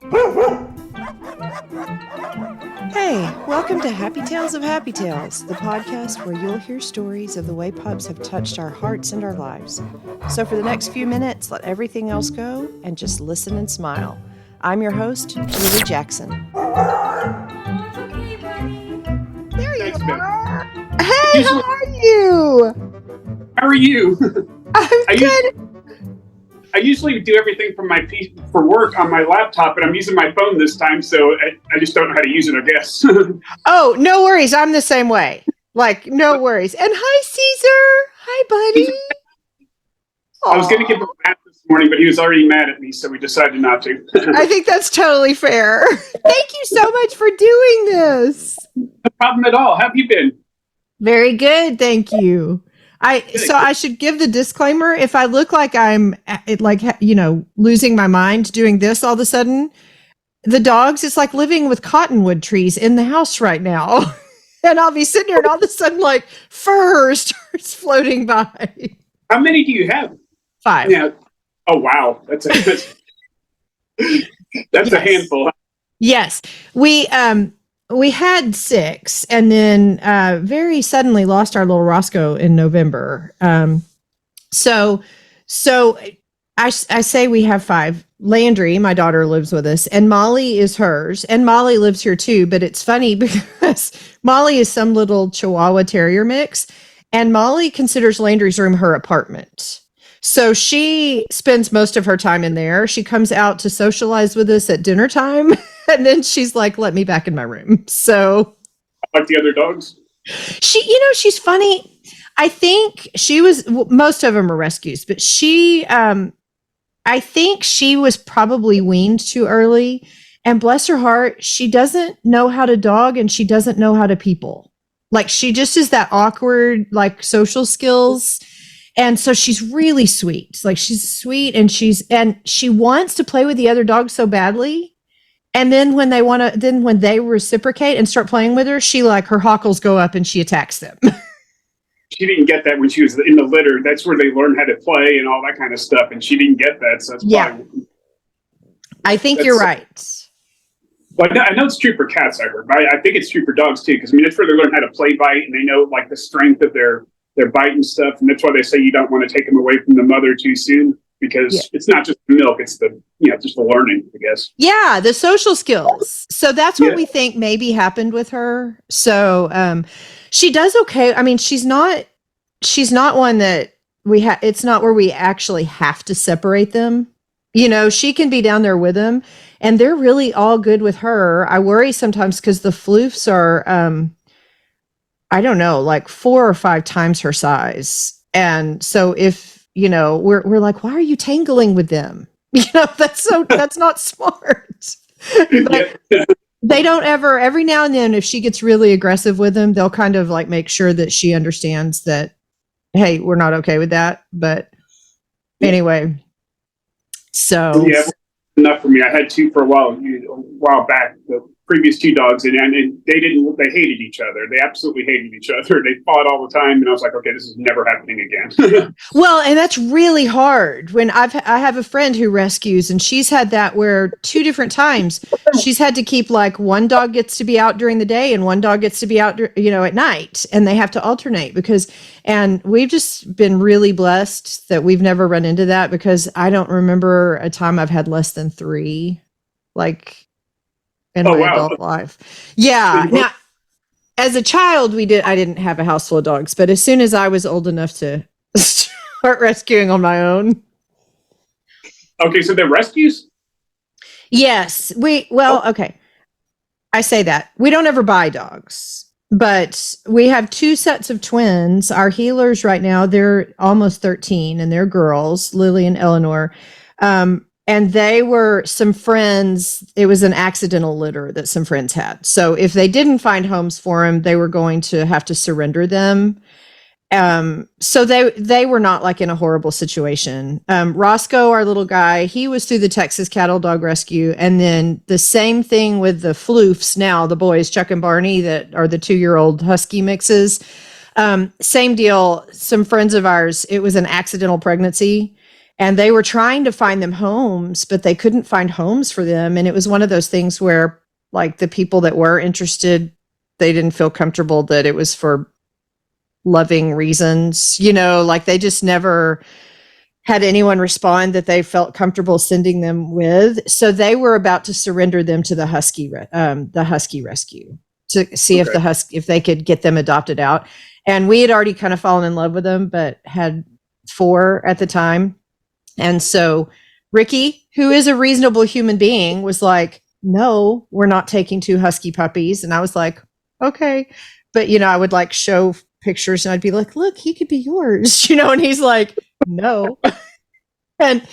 Hey, welcome to Happy Tales of Happy Tales, the podcast where you'll hear stories of the way pups have touched our hearts and our lives. So for the next few minutes, let everything else go and just listen and smile. I'm your host, Julie Jackson. There you are. Hey, how are you? How are you? I'm good. I usually do everything from my for work on my laptop, but I'm using my phone this time, so I just don't know how to use it, I guess. Oh, no worries. I'm the same way. No worries. And hi, Caesar. Hi, buddy. I was going to give him a bath this morning, but he was already mad at me, so we decided not to. I think that's totally fair. Thank you so much for doing this. No problem at all. How have you been? Very good. Thank you. I should give the disclaimer. If I look like I'm losing my mind doing this all of a sudden, the dogs, it's like living with cottonwood trees in the house right now. And I'll be sitting here and all of a sudden like fur starts floating by. How many do you have? 5. Yeah. Oh, wow. That's a handful. Yes. We had 6 and then very suddenly lost our little Roscoe in November. So I say we have 5. Landry, my daughter, lives with us, and Molly is hers. And Molly lives here too, but it's funny because Molly is some little Chihuahua Terrier mix, and Molly considers Landry's room her apartment. So she spends most of her time in there. She comes out to socialize with us at dinner time. And then she's like, let me back in my room. So like the other dogs? She's funny. I think most of them are rescues, but I think she was probably weaned too early. And bless her heart, she doesn't know how to dog and she doesn't know how to people. Like she just is that awkward, like social skills. And so she's really sweet. Like she's sweet and she wants to play with the other dogs so badly. And then when they reciprocate and start playing with her, her hackles go up and she attacks them. She didn't get that when she was in the litter. That's where they learn how to play and all that kind of stuff. And she didn't get that. So that's probably, I think you're right. Well, I know it's true for cats, I heard. But I think it's true for dogs too. Because that's where they learn how to play bite and they know like the strength of their bite and stuff. And that's why they say you don't want to take them away from the mother too soon. Because it's not just the milk, it's just the learning, I guess. Yeah, the social skills. So that's what we think maybe happened with her. So she does okay. I mean, she's not one that it's not where we actually have to separate them. She can be down there with them and they're really all good with her. I worry sometimes because the floofs are, I don't know, like 4 or 5 times her size. And so if, we're like, why are you tangling with them? That's not smart. But they don't every now and then, if she gets really aggressive with them, they'll kind of like make sure that she understands that, hey, we're not okay with that. But anyway, so. Yeah, enough for me. I had 2 for a while back. The previous 2 dogs, and they hated each other. They absolutely hated each other. They fought all the time, and I was like, okay, this is never happening again. Well, and that's really hard. When I have a friend who rescues, and she's had that where 2 different times she's had to keep like one dog gets to be out during the day and one dog gets to be out, at night, and they have to alternate and we've just been really blessed that we've never run into that because I don't remember a time I've had less than 3, like. In my adult life. Yeah. Now, as a child, I didn't have a house full of dogs, but as soon as I was old enough to start rescuing on my own. Okay. So they're rescues? Yes. Okay. I say that. We don't ever buy dogs, but we have 2 sets of twins. Our healers right now, they're almost 13 and they're girls, Lily and Eleanor. And they were some friends. It was an accidental litter that some friends had. So if they didn't find homes for them, they were going to have to surrender them. So they were not like in a horrible situation. Roscoe, our little guy, he was through the Texas Cattle Dog Rescue. And then the same thing with the floofs now, the boys, Chuck and Barney, that are the 2-year-old husky mixes. Same deal. Some friends of ours, it was an accidental pregnancy. and they were trying to find them homes, but they couldn't find homes for them. And it was one of those things where, like, the people that were interested, they didn't feel comfortable that it was for loving reasons, like they just never had anyone respond that they felt comfortable sending them with. So they were about to surrender them to the husky rescue to see if they could get them adopted out. And we had already kind of fallen in love with them, but had 4 at the time. And so Ricky, who is a reasonable human being, was like, no, we're not taking 2 husky puppies. And I was like, okay. But, I would like show pictures and I'd be like, look, he could be yours, and he's like, no. And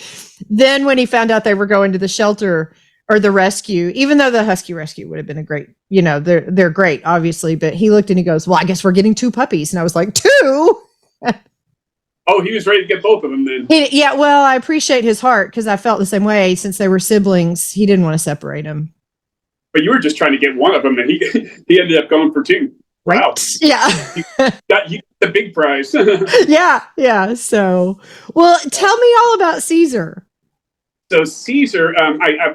then when he found out they were going to the shelter or the rescue, even though the husky rescue would have been a great, they're great, obviously, but he looked and he goes, well, I guess we're getting 2 puppies. And I was like, 2? Oh, he was ready to get both of them then. Yeah, well, I appreciate his heart because I felt the same way. Since they were siblings, he didn't want to separate them. But you were just trying to get one of them, and he ended up going for 2. Right? Wow. Yeah. you got the big prize. Yeah. So, well, tell me all about Caesar. So Caesar, I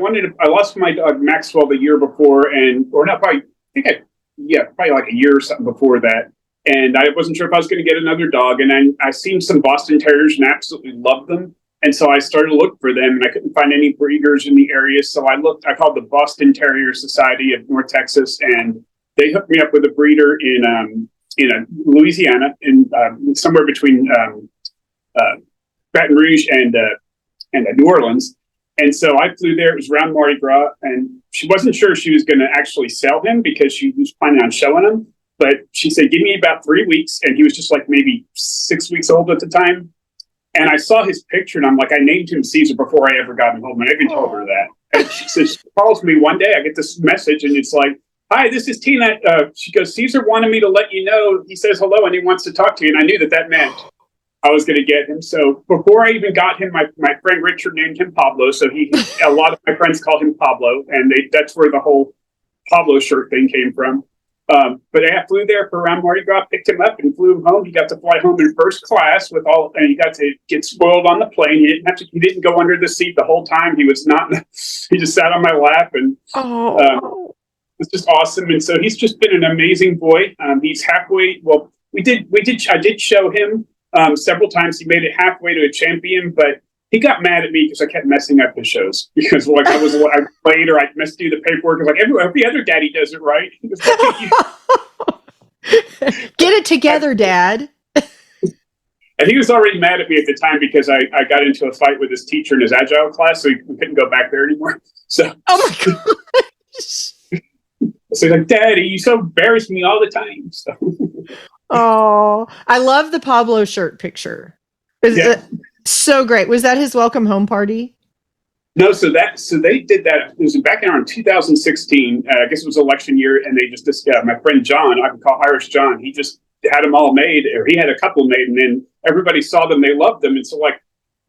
lost my dog Maxwell the year before, probably like a year or something before that. And I wasn't sure if I was going to get another dog. And I seen some Boston Terriers and absolutely loved them. And so I started to look for them, and I couldn't find any breeders in the area. So I called the Boston Terrier Society of North Texas, and they hooked me up with a breeder in Louisiana, somewhere between Baton Rouge and New Orleans. And so I flew there. It was around Mardi Gras, and she wasn't sure she was going to actually sell him because she was planning on showing him. But she said, give me about 3 weeks. And he was just like maybe 6 weeks old at the time. And I saw his picture, and I'm like, I named him Caesar before I ever got him home. And I even told her that. And she says, she calls me one day. I get this message, and it's like, hi, this is Tina. She goes, Caesar wanted me to let you know. He says hello, and he wants to talk to you. And I knew that meant I was going to get him. So before I even got him, my friend Richard named him Pablo. So a lot of my friends call him Pablo, and that's where the whole Pablo shirt thing came from. But I flew there for around Mardi Gras, picked him up and flew him home. He got to fly home in first class and he got to get spoiled on the plane. He didn't go under the seat the whole time. He just sat on my lap, and it's just awesome. And so he's just been an amazing boy. He's halfway. Well, I did show him several times. He made it halfway to a champion, but he got mad at me because I kept messing up his shows because I played or I messed through the paperwork. Like every other daddy does it right. He goes, get it together, Dad. And he was already mad at me at the time because I got into a fight with his teacher in his agile class, so we couldn't go back there anymore. So, oh my gosh. So he's like, Daddy, you so embarrass me all the time. So. Oh, I love the Pablo shirt picture. So great. Was that his welcome home party? No, so they did that. It was back in 2016. I guess it was election year, and they just my friend John, I can call Irish John. He just had them all made, or he had a couple made, and then everybody saw them. They loved them, and so like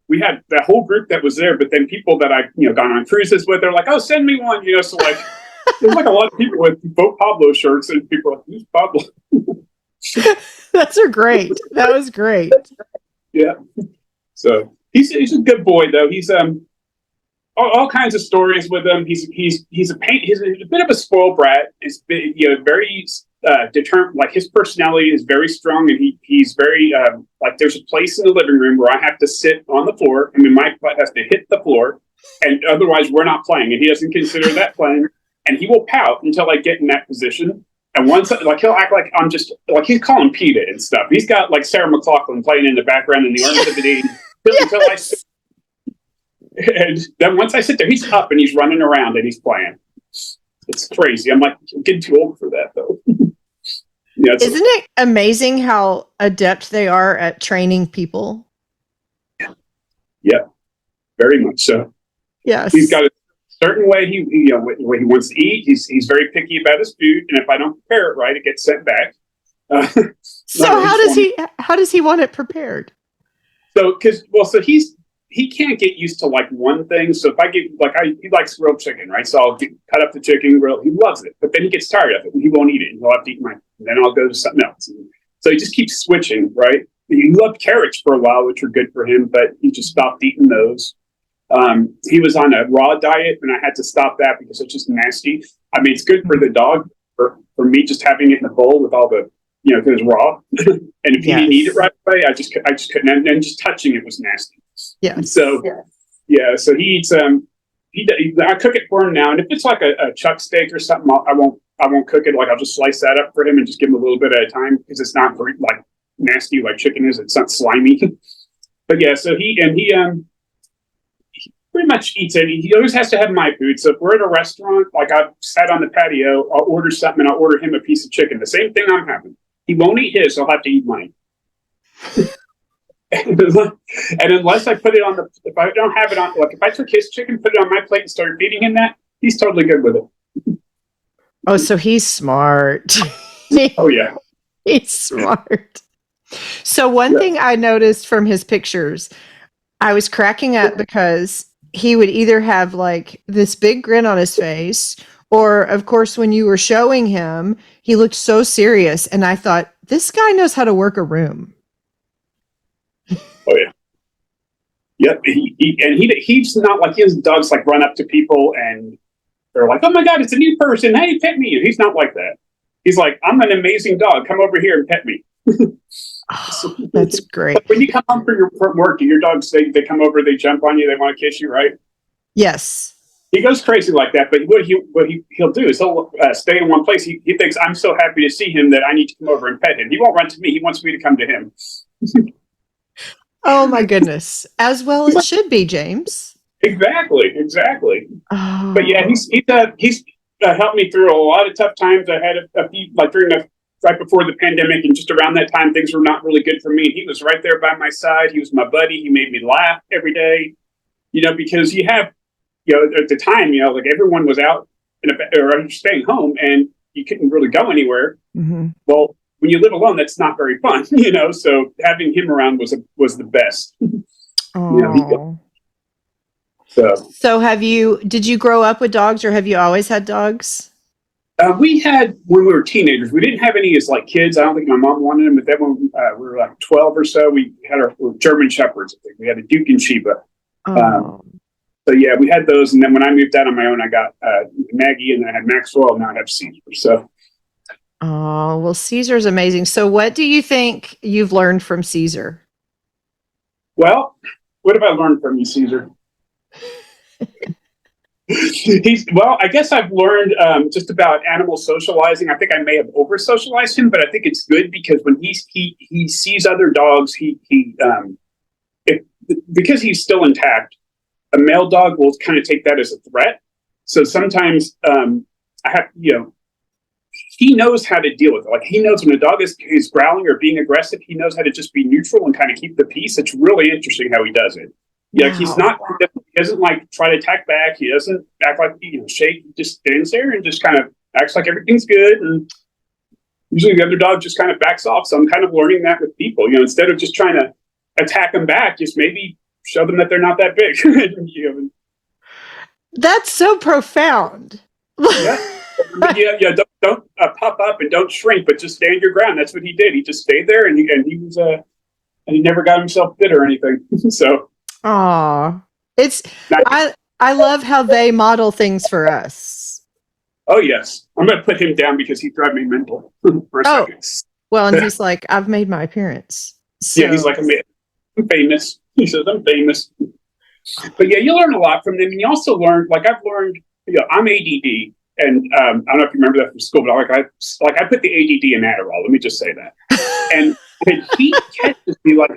we had that whole group that was there. But then people that I've gone on cruises with, they're like, "Oh, send me one," So like there's like a lot of people with both Pablo shirts, and people are like, "Who's Pablo?" That's great. That was great. Yeah. So he's a good boy though. He's all kinds of stories with him. He's a bit of a spoiled brat. He's very determined. Like his personality is very strong, and he's very like there's a place in the living room where I have to sit on the floor. I mean, my butt has to hit the floor, and otherwise we're not playing. And he doesn't consider that playing. And he will pout until I get in that position. And once, like, he'll act like I'm just like he's calling PETA and stuff. He's got like Sarah McLachlan playing in the background in the Arms of the Day. Until I sit. And then once I sit there, he's up and he's running around and he's playing. It's crazy. I'm like, I'm getting too old for that though. Yeah, isn't it amazing how adept they are at training people? Yeah, very much so. Yes, he's got a certain way when he wants to eat. He's very picky about his food, and if I don't prepare it right, it gets sent back. So how does he want it prepared? So he can't get used to like one thing. So if I get he likes grilled chicken, right? So I'll cut up the chicken, grill. He loves it, but then he gets tired of it and he won't eat it. He'll have to eat mine. And then I'll go to something else. And so he just keeps switching, right? he loved carrots for a while, which were good for him, but he just stopped eating those. He was on a raw diet, and I had to stop that because it's just nasty. I mean, it's good for the dog. For me, just having it in a bowl with all the, because it's raw, and if he didn't eat it right away, I just couldn't. And just touching it was nasty. Yeah. So so he eats. I cook it for him now, and if it's like a chuck steak or something, I won't cook it. Like I'll just slice that up for him and just give him a little bit at a time because it's not very like nasty like chicken is. It's not slimy. But yeah, so he pretty much eats it. He always has to have my food. So if we're at a restaurant, like I've sat on the patio, I'll order something and I'll order him a piece of chicken. The same thing I'm having. He won't eat his, so I'll have to eat mine. And unless I put it on if I don't have it on, like if I took his chicken, put it on my plate and started feeding him that, he's totally good with it. Oh, so he's smart. Oh yeah. He's smart. So one thing I noticed from his pictures, I was cracking up because he would either have like this big grin on his face, or of course, when you were showing him, he looked so serious. And I thought, this guy knows how to work a room. Oh yeah. Yep. He's not like his dogs like run up to people and they're like, oh my God, it's a new person. Hey, pet me. He's not like that. He's like, I'm an amazing dog. Come over here and pet me. Oh, that's great. When you come home from work, your dogs, they come over, they jump on you, they want to kiss you, right? Yes. He goes crazy like that, but what he'll do is he'll stay in one place. He thinks I'm so happy to see him that I need to come over and pet him. He won't run to me. He wants me to come to him. Oh my goodness. As well it should be, James. Exactly. Oh. But yeah, he's helped me through a lot of tough times. I had a few, like right before the pandemic, and just around that time, things were not really good for me. He was right there by my side. He was my buddy. He made me laugh every day, because you have, at the time, like everyone was out or staying home and you couldn't really go anywhere. Mm-hmm. Well, when you live alone, that's not very fun, so having him around was the best. Oh. So did you grow up with dogs, or have you always had dogs? We had, when we were teenagers, we didn't have any as like kids. I don't think my mom wanted them, but then when we were like 12 or so, we had our German Shepherds. I think we had a Duke and Sheba. Oh. So yeah, we had those. And then when I moved out on my own, I got Maggie, and then I had Maxwell, and now I have Caesar. So. Oh, well, Caesar's amazing. So what do you think you've learned from Caesar? Well, what have I learned from you, Caesar? I guess I've learned just about animal socializing. I think I may have over socialized him, but I think it's good because when he sees other dogs, because he's still intact, a male dog will kind of take that as a threat. So sometimes he knows how to deal with it. Like he knows when a dog is growling or being aggressive, he knows how to just be neutral and kind of keep the peace. It's really interesting how he does it. Yeah, wow. He doesn't like try to attack back. He doesn't act like shake. He just stands there and just kind of acts like everything's good. And usually the other dog just kind of backs off. So I'm kind of learning that with people. Instead of just trying to attack them back, just maybe show them that they're not that big. That's so profound. Yeah. Don't pop up and don't shrink, but just stand your ground. That's what he did. He just stayed there, and he was and he never got himself bit or anything. So. Aw, I love how they model things for us. Oh yes, I'm going to put him down because he drives me mental for a second. Well, and he's like, I've made my appearance. So. Yeah, he's like, I'm famous. He says, I'm famous. But yeah, you learn a lot from them, and you also learn. Like I've learned, I'm ADD, and I don't know if you remember that from school, but I put the ADD in Adderall. Let me just say that, and he catches me like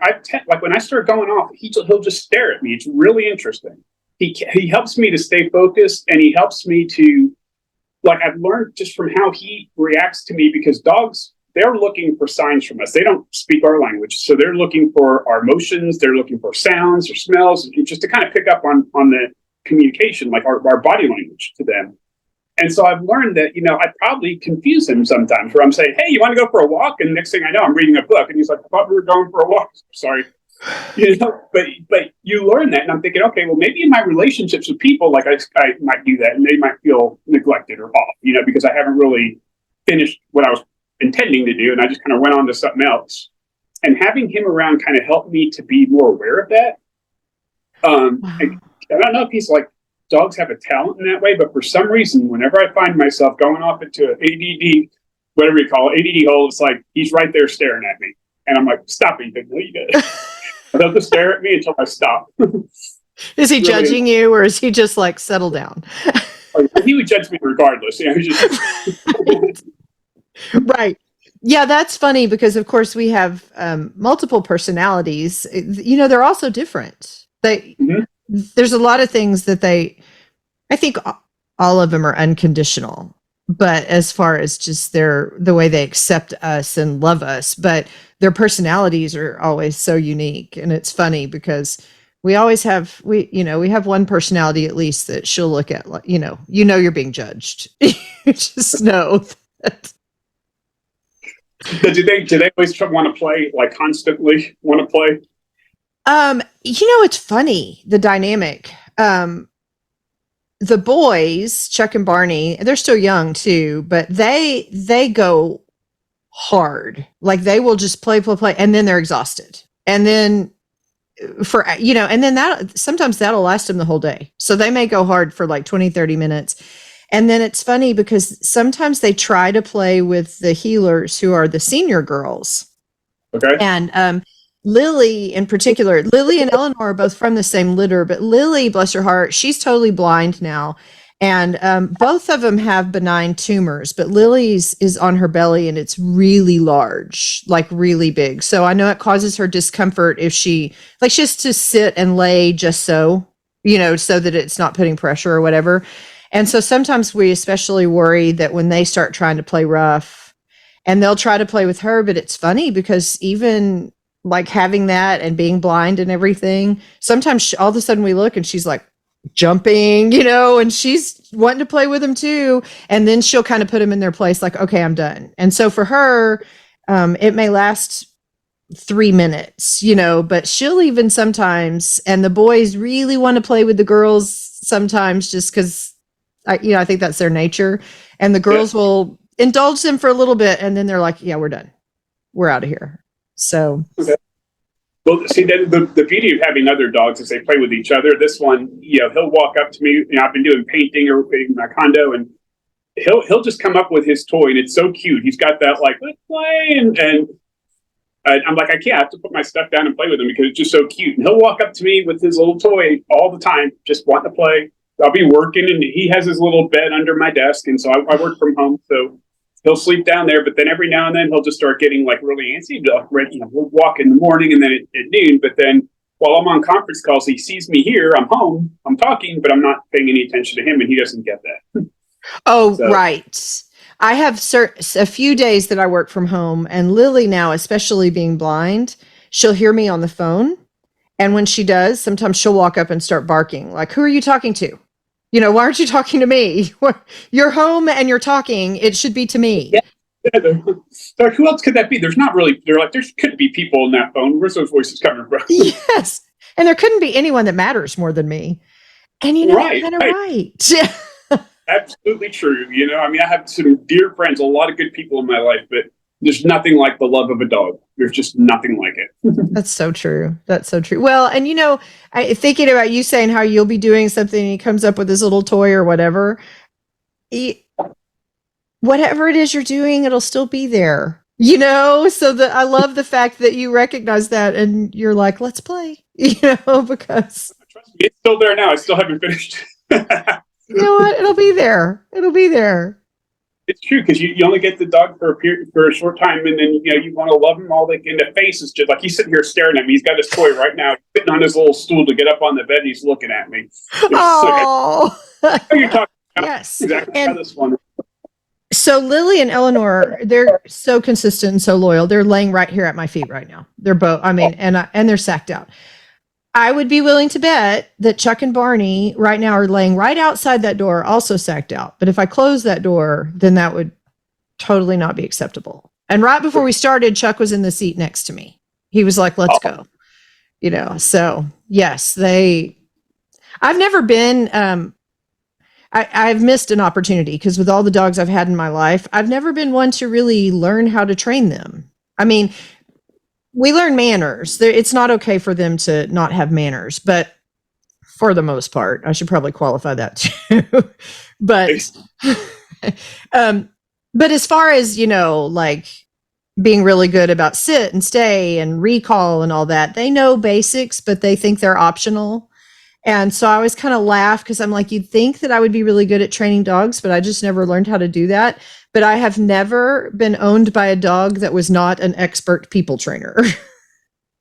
when I start going off, he'll just stare at me. It's really interesting. He helps me to stay focused, and he helps me to, like, I've learned just from how he reacts to me, because dogs, they're looking for signs from us. They don't speak our language, so they're looking for our emotions. They're looking for sounds or smells, just to kind of pick up on the communication, like our body language to them. And so I've learned that, I probably confuse him sometimes, where I'm saying, hey, you want to go for a walk? And the next thing I know, I'm reading a book. And he's like, I thought we were going for a walk. Sorry. But you learn that. And I'm thinking, okay, well, maybe in my relationships with people, like I might do that, and they might feel neglected or off, because I haven't really finished what I was intending to do. And I just kind of went on to something else. and having him around kind of helped me to be more aware of that. Wow. I don't know if he's like, dogs have a talent in that way, but for some reason, whenever I find myself going off into an ADD, whatever you call it, ADD hole, it's like he's right there staring at me. And I'm like, stop it. No, you did. They'll just stare at me until I stop. Is he judging you, or is he just like, settle down? He would judge me regardless. You know, just... Right. Yeah, that's funny because, of course, we have multiple personalities. You know, they're also different. There's a lot of things that I think all of them are unconditional, but as far as just the way they accept us and love us, but their personalities are always so unique. And it's funny because we always have, we have one personality at least that she'll look at, like, you're being judged. You just know that. Do they always want to play, like constantly want to play? It's funny, the dynamic. The boys, Chuck and Barney, they're still young too, but they go hard. Like they will just play, and then they're exhausted. And then and then that sometimes that'll last them the whole day. So they may go hard for like 20, 30 minutes. And then it's funny because sometimes they try to play with the healers who are the senior girls. Okay. And Lily in particular, Lily and Eleanor are both from the same litter, but Lily, bless her heart, she's totally blind now. And both of them have benign tumors, but Lily's is on her belly and it's really large, like really big. So I know it causes her discomfort if she has to sit and lay just so that it's not putting pressure or whatever. And so sometimes we especially worry that when they start trying to play rough, and they'll try to play with her, but it's funny because even like having that and being blind and everything, sometimes all of a sudden we look and she's like jumping, and she's wanting to play with them too. And then she'll kind of put them in their place like, okay, I'm done. And so for her, it may last 3 minutes, but she'll even sometimes, and the boys really want to play with the girls sometimes just because I think that's their nature. And the girls will indulge them for a little bit. And then they're like, yeah, we're done. We're out of here. So. Okay. Well, see, the beauty of having other dogs is they play with each other. This one, he'll walk up to me. I've been doing painting or in my condo, and he'll just come up with his toy, and it's so cute. He's got that like, let's play, and I'm like, I have to put my stuff down and play with him because it's just so cute. And he'll walk up to me with his little toy all the time, just wanting to play. I'll be working, and he has his little bed under my desk, and so I work from home, so he'll sleep down there. But then every now and then he'll just start getting like really antsy. We'll walk in the morning and then at noon. But then while I'm on conference calls, he sees me here. I'm home. I'm talking, but I'm not paying any attention to him, and he doesn't get that. Oh, so. Right. I have a few days that I work from home, and Lily now, especially being blind, she'll hear me on the phone. And when she does, sometimes she'll walk up and start barking. Like, who are you talking to? Why aren't you talking to me? You're home and you're talking. It should be to me. Yeah. Like, who else could that be? There couldn't be people on that phone. Where's those voices coming from? Yes. And there couldn't be anyone that matters more than me. And right, kind of right. Absolutely true. I have some dear friends, a lot of good people in my life, but there's nothing like the love of a dog. There's just nothing like it. That's so true. That's so true. Well, and thinking about you saying how you'll be doing something and he comes up with his little toy or whatever, whatever it is you're doing, it'll still be there, so I love the fact that you recognize that and you're like, let's play, because trust me, it's still there now. I still haven't finished. You know what? It'll be there. It'll be there. It's true because you only get the dog for a short time, and then you want to love him all. In the face is just like he's sitting here staring at me. He's got his toy right now, sitting on his little stool to get up on the bed. And he's looking at me. Oh, you're talking about yes, exactly how this one. So Lily and Eleanor, they're so consistent and so loyal. They're laying right here at my feet right now. They're both. And they're sacked out. I would be willing to bet that Chuck and Barney right now are laying right outside that door, also sacked out. But if I close that door, then that would totally not be acceptable. And right before we started, Chuck was in the seat next to me. He was like, let's go. So yes, I've never been, I've missed an opportunity because with all the dogs I've had in my life, I've never been one to really learn how to train them. I mean, we learn manners. It's not okay for them to not have manners, but for the most part, I should probably qualify that too. but, um, but as far as, like being really good about sit and stay and recall and all that, they know basics, but they think they're optional. And so I always kind of laugh because I'm like, you'd think that I would be really good at training dogs, but I just never learned how to do that. But I have never been owned by a dog that was not an expert people trainer.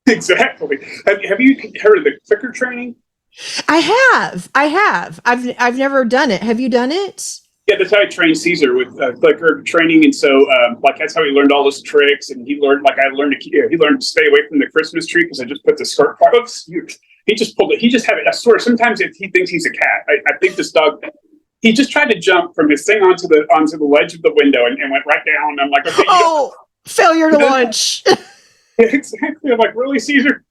Exactly. Have you heard of the clicker training? I have. I've never done it. Have you done it? Yeah, that's how I trained Caesar with clicker training, and so like that's how he learned all his tricks. And he learned, like I learned, he learned to stay away from the Christmas tree because I just put the skirt hooks. He just pulled it. He just had it. I swear, sometimes if he thinks he's a cat, I think this dog. He just tried to jump from his thing onto the ledge of the window and went right down. I'm like, okay, failure to launch. Exactly. I'm like, really, Caesar?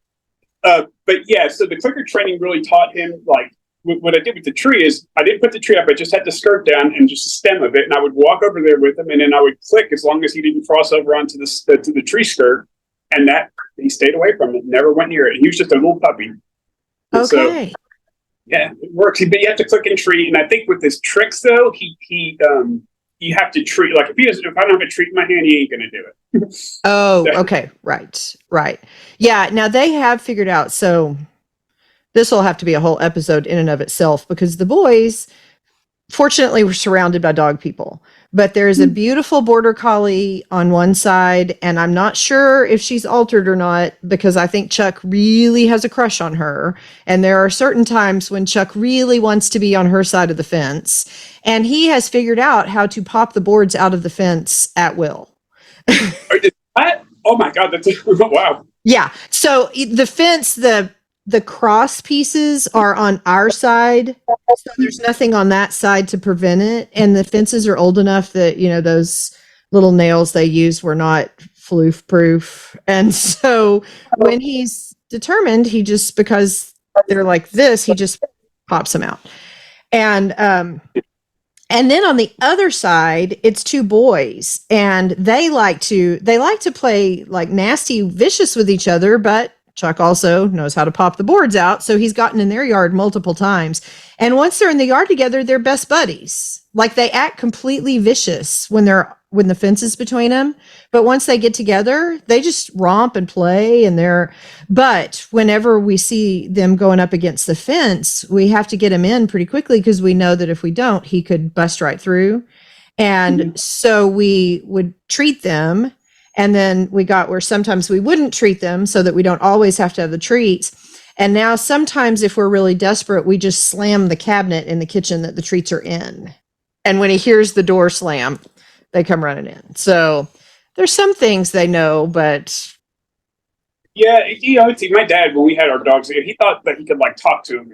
But yeah, so the clicker training really taught him, like, what I did with the tree is I didn't put the tree up. I just had the skirt down and just the stem of it. And I would walk over there with him, and then I would click as long as he didn't cross over onto to the tree skirt. And that he stayed away from it, never went near it. He was just a little puppy. And okay. So, yeah, it works. But you have to click and treat. And I think with his tricks, though, you have to treat, like if I don't have a treat in my hand, he ain't gonna do it. Oh, okay. Right. Yeah. Now they have figured out. So this will have to be a whole episode in and of itself because the boys, fortunately, were surrounded by dog people. But there's a beautiful border collie on one side, and I'm not sure if she's altered or not because I think Chuck really has a crush on her. And there are certain times when Chuck really wants to be on her side of the fence, and he has figured out how to pop the boards out of the fence at will. Oh my God, that's wow. Yeah. So the fence, the cross pieces are on our side. So there's nothing on that side to prevent it. And the fences are old enough that, those little nails they used were not floof proof. And so when he's determined, he just, because they're like this, he just pops them out. And then on the other side, it's two boys, and they like to play like nasty, vicious with each other, but Chuck also knows how to pop the boards out. So he's gotten in their yard multiple times. And once they're in the yard together, they're best buddies. Like they act completely vicious when the fence is between them. But once they get together, they just romp and play. But whenever we see them going up against the fence, we have to get him in pretty quickly because we know that if we don't, he could bust right through. And so we would treat them. And then we got where sometimes we wouldn't treat them so that we don't always have to have the treats. And now sometimes if we're really desperate, we just slam the cabinet in the kitchen that the treats are in. And when he hears the door slam, they come running in. So there's some things they know, but. Yeah, see, my dad, when we had our dogs, he thought that he could like talk to him,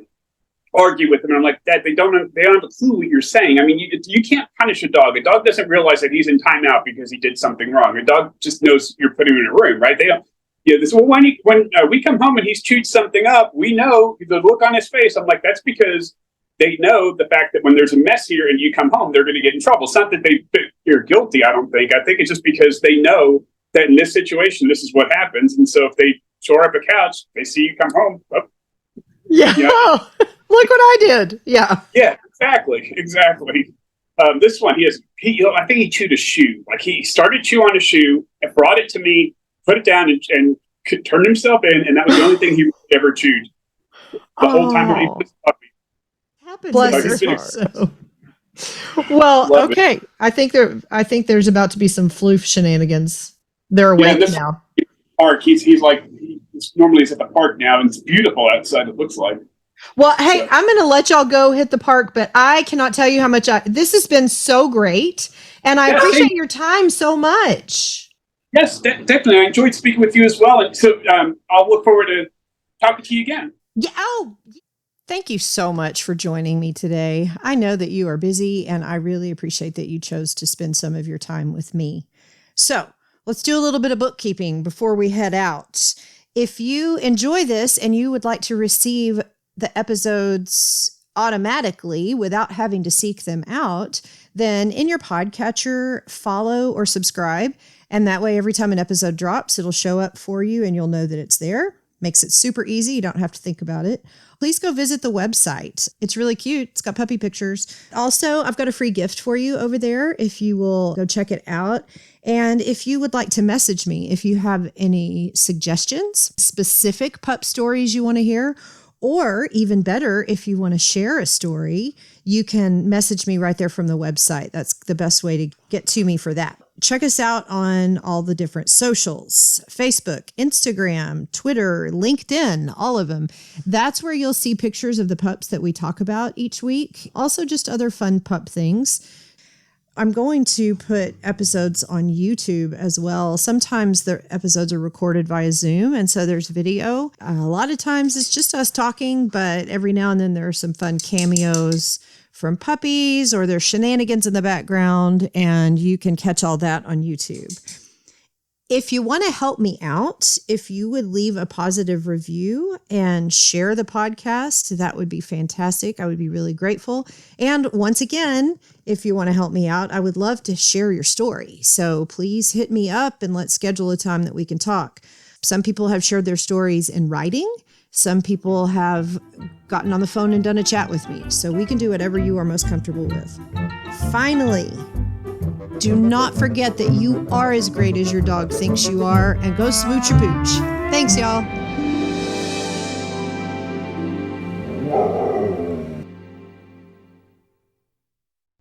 argue with them. And I'm like, Dad, they don't have a clue what you're saying. I mean, you can't punish a dog. A dog doesn't realize that he's in timeout because he did something wrong. A dog just knows you're putting him in a room, right? They don't. Yeah, when we come home and he's chewed something up, we know the look on his face. I'm like, that's because they know the fact that when there's a mess here and you come home, they're going to get in trouble. It's not that you're guilty. I don't think. I think it's just because they know that in this situation, this is what happens. And so if they shore up a couch, they see you come home. Oh, yeah. Look what I did. Yeah. Yeah, exactly. This one, I think he chewed a shoe. Like he started chewing on a shoe and brought it to me, put it down and turned himself in. And that was the only thing he ever chewed the whole time he was a puppy. Bless his heart. Well, okay. I think there's about to be some floof shenanigans. They're awake now. Park. He's normally at the park now, and it's beautiful outside. It looks like. Well, hey, I'm going to let y'all go hit the park, but I cannot tell you how much this has been so great, and I appreciate your time so much. Yes, definitely. I enjoyed speaking with you as well, and so I'll look forward to talking to you again. Yeah. Oh, thank you so much for joining me today. I know that you are busy, and I really appreciate that you chose to spend some of your time with me. So let's do a little bit of bookkeeping before we head out. If you enjoy this and you would like to receive the episodes automatically without having to seek them out, then in your podcatcher, follow or subscribe. And that way, every time an episode drops, it'll show up for you and you'll know that it's there. Makes it super easy. You don't have to think about it. Please go visit the website. It's really cute. It's got puppy pictures. Also, I've got a free gift for you over there if you will go check it out. And if you would like to message me, if you have any suggestions, specific pup stories you want to hear, or even better, if you want to share a story, you can message me right there from the website. That's the best way to get to me for that. Check us out on all the different socials, Facebook, Instagram, Twitter, LinkedIn, all of them. That's where you'll see pictures of the pups that we talk about each week. Also just other fun pup things. I'm going to put episodes on YouTube as well. Sometimes the episodes are recorded via Zoom, and so there's video. A lot of times it's just us talking, but every now and then there are some fun cameos from puppies or there's shenanigans in the background, and you can catch all that on YouTube. If you want to help me out, if you would leave a positive review and share the podcast, that would be fantastic. I would be really grateful. And once again, if you want to help me out, I would love to share your story. So please hit me up and let's schedule a time that we can talk. Some people have shared their stories in writing. Some people have gotten on the phone and done a chat with me. So we can do whatever you are most comfortable with. Finally, do not forget that you are as great as your dog thinks you are, and go smooch your pooch. Thanks, y'all.